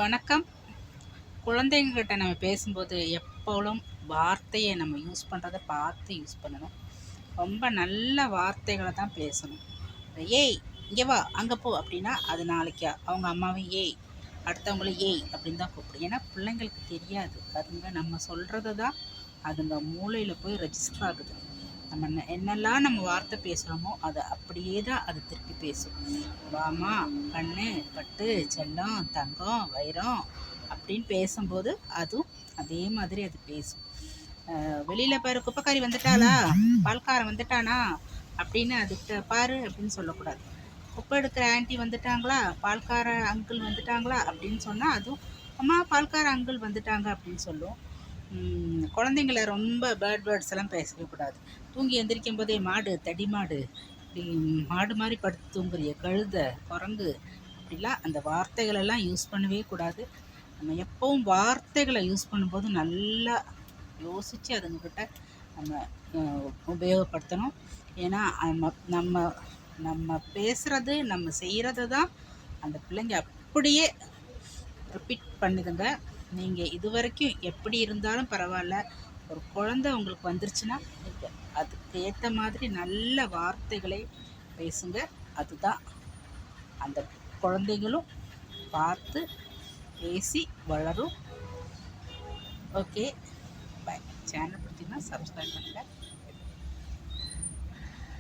வணக்கம். குழந்தைங்ககிட்ட நம்ம பேசும்போது எப்போவும் வார்த்தையை நம்ம யூஸ் பண்ணுறத பார்த்து யூஸ் பண்ணணும். ரொம்ப நல்ல வார்த்தைகளை தான் பேசணும். ஏய் இங்கே வா அங்கே போ அப்படின்னா அது நாளைக்கு அவங்க அம்மாவை ஏய், அடுத்தவங்கள ஏய் அப்படின்னு தான் கூப்பிடும். ஏன்னா பிள்ளைங்களுக்கு தெரியாது, அதுங்க நம்ம சொல்கிறது தான் அதுங்க மூளையில் போய் ரெஜிஸ்டர் ஆகுது. நம்ம என்னெல்லாம் நம்ம வார்த்தை பேசுகிறோமோ அதை அப்படியே தான் அது திருப்பி பேசும். வாமா, கண்ணு, பட்டு, செல்லம், தங்கம், வைரம் அப்படின்னு பேசும்போது அதுவும் அதே மாதிரி அது பேசும். வெளியில் பாரு குப்பைக்காரி வந்துட்டாளா, பால்காரன் வந்துட்டானா அப்படின்னு அதுக்கிட்ட பாரு அப்படின்னு சொல்லக்கூடாது. குப்பை எடுக்கிற ஆன்ட்டி வந்துட்டாங்களா, பால்கார அங்கிள் வந்துட்டாங்களா அப்படின்னு சொன்னால் அதுவும் அம்மா பால்கார அங்கிள் வந்துட்டாங்க அப்படின்னு சொல்லும். குழந்தைங்கள ரொம்ப பேர்ட் வேர்ட்ஸ் எல்லாம் பேசவே கூடாது. தூங்கி எந்திரிக்கும் போதே மாடு, தடி மாடு, இப்படி மாடு மாதிரி படுத்து தூங்குறிய கழுத, குரங்கு, அப்படிலாம் அந்த வார்த்தைகளெல்லாம் யூஸ் பண்ணவே கூடாது. நம்ம எப்பவும் வார்த்தைகளை யூஸ் பண்ணும்போது நல்லா யோசித்து அதுங்கக்கிட்ட நம்ம உபயோகப்படுத்தணும். ஏன்னா நம்ம நம்ம பேசுகிறது நம்ம செய்கிறது தான் அந்த பிள்ளைங்க அப்படியே ரிப்பீட் பண்ணுதுங்க. நீங்கள் இது வரைக்கும் எப்படி இருந்தாலும் பரவாயில்ல, ஒரு குழந்தை உங்களுக்கு வந்துருச்சுன்னா நீங்கள் அதுக்கு ஏற்ற மாதிரி நல்ல வார்த்தைகளை பேசுங்க. அதுதான் அந்த குழந்தைங்களும் பார்த்து பேசி வளரும். Okay, bye. சேனல் பிடிச்சிங்கன்னா சப்ஸ்கிரைப் பண்ணுங்கள்.